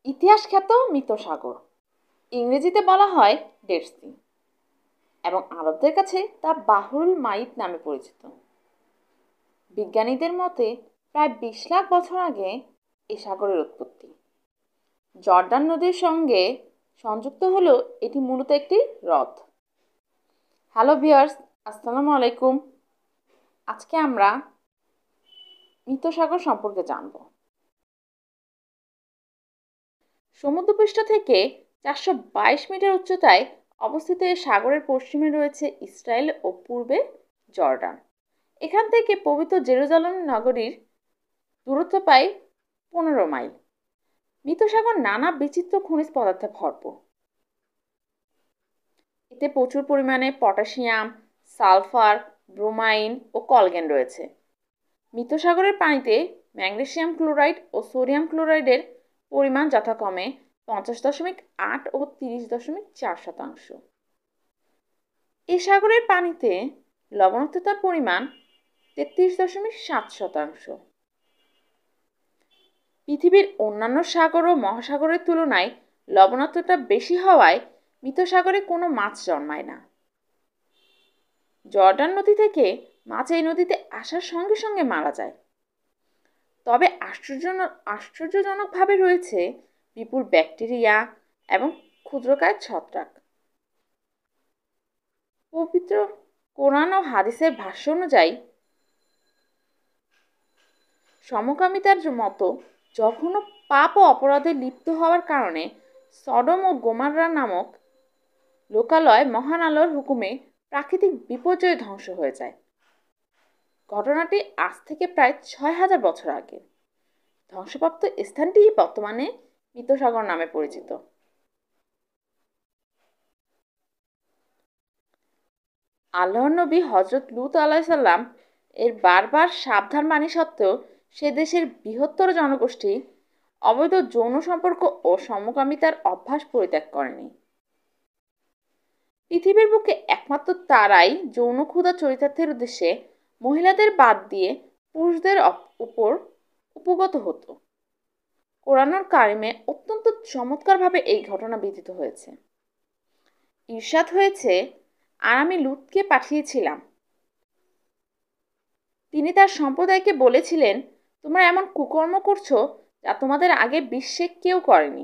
ইতিহাস খ্যাত মৃত সাগর, ইংরেজিতে বলা হয় ডেড সি, এবং আরবদের কাছে তা বাহরুল মাইত নামে পরিচিত। বিজ্ঞানীদের মতে প্রায় 20 লাখ বছর আগে এই সাগরের উৎপত্তি। জর্ডান নদীর সঙ্গে সংযুক্ত হলেও এটি মূলত একটি হ্রদ। হ্যালো ভিউয়ার্স, আসসালামু আলাইকুম। আজকে আমরা মৃত সাগর সম্পর্কে জানব। সমুদ্রপৃষ্ঠ থেকে 422 মিটার উচ্চতায় অবস্থিত এই সাগরের পশ্চিমে রয়েছে ইসরায়েল ও পূর্বে জর্ডান। এখান থেকে পবিত্র জেরুজালেম নগরীর দূরত্ব প্রায় 15 মাইল। মৃত সাগর নানা বিচিত্র খনিজ পদার্থে ভরপুর। এতে প্রচুর পরিমাণে পটাশিয়াম, সালফার, ব্রোমাইন ও কলগেন রয়েছে। মৃত সাগরের পানিতে ম্যাগনেসিয়াম ক্লোরাইড ও সোডিয়াম ক্লোরাইডের পরিমাণ যথাক্রমে 50.8 ও 30.4%। এই সাগরের পানিতে লবণাক্ততার পরিমাণ 33.7%। পৃথিবীর অন্যান্য সাগর ও মহাসাগরের তুলনায় লবণাক্ততা বেশি হওয়ায় মৃত সাগরে কোনো মাছ জন্মায় না। জর্ডান নদী থেকে মাছ এই নদীতে আসার সঙ্গে সঙ্গে মারা যায়। তবে আশ্চর্যজনকভাবে রয়েছে বিপুল ব্যাকটেরিয়া এবং ক্ষুদ্রকায় ছত্রাক। পবিত্র কোরআন ও হাদিসের ভাষ্য অনুযায়ী সমকামিতার মতো জঘন্য পাপ ও অপরাধে লিপ্ত হওয়ার কারণে সডম ও গোমোররা নামক লোকালয় মহান আল্লাহর হুকুমে প্রাকৃতিক বিপর্যয়ে ধ্বংস হয়ে যায়। ঘটনাটি আজ থেকে প্রায় 6000 বছর আগে। ধ্বংসপ্রাপ্ত স্থানটি বর্তমানে মৃত সাগর নামে পরিচিত। আল্লাহর নবী হযরত লূত আলাইহিসসালাম এর বারবার সাবধান বাণী সত্ত্বেও সে দেশের বৃহত্তর জনগোষ্ঠী অবৈধ যৌন সম্পর্ক ও সমকামিতার অভ্যাস পরিত্যাগ করেনি। পৃথিবীর বুকে একমাত্র তারাই যৌন ক্ষুধা চরিতার্থের উদ্দেশ্যে মহিলাদের বাদ দিয়ে পুরুষদের উপর উপগত হতো। কোরআনুল কারিমে অত্যন্ত চমৎকারভাবে এই ঘটনা বিধৃত হয়েছে। ইরশাদ হয়েছে, আর আমি লূতকে পাঠিয়েছিলাম। তিনি তার সম্প্রদায়কে বলেছিলেন, তোমরা এমন কুকর্ম করছো যা তোমাদের আগে বিশ্বে কেউ করেনি।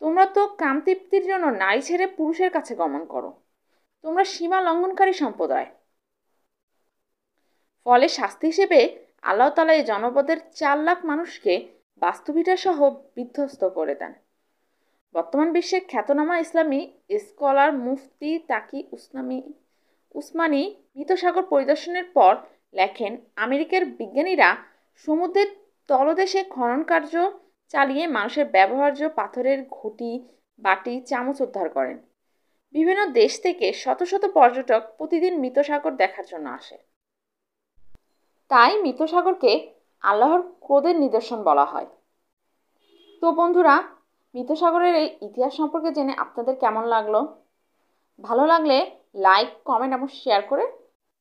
তোমরা তো কামতৃপ্তির জন্য নারী ছেড়ে পুরুষের কাছে গমন করো। তোমরা সীমা লঙ্ঘনকারী সম্প্রদায়। ফলে শাস্তি হিসেবে আল্লাহ তাআলা এই জনপদের 4 লাখ মানুষকে বাস্তুভিটা সহ বিধ্বস্ত করে দেন। বর্তমান বিশ্বের খ্যাতনামা ইসলামী স্কলার মুফতি তাকি উসমানী মৃত সাগর পরিদর্শনের পর লেখেন, আমেরিকার বিজ্ঞানীরা সমুদ্রের তলদেশে খনন কার্য চালিয়ে মানুষের ব্যবহার্য পাথরের ঘটি, বাটি, চামচ উদ্ধার করেন। বিভিন্ন দেশ থেকে শত শত পর্যটক প্রতিদিন মৃত সাগর দেখার জন্য আসে। তাই মৃত সাগরকে আল্লাহর ক্রোধের নিদর্শন বলা হয়। তো বন্ধুরা, মৃত সাগরের এই ইতিহাস সম্পর্কে জেনে আপনাদের কেমন লাগলো? ভালো লাগলে লাইক, কমেন্ট এবং শেয়ার করে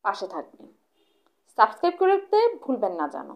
পাশে থাকবেন। সাবস্ক্রাইব করতে ভুলবেন না যেন।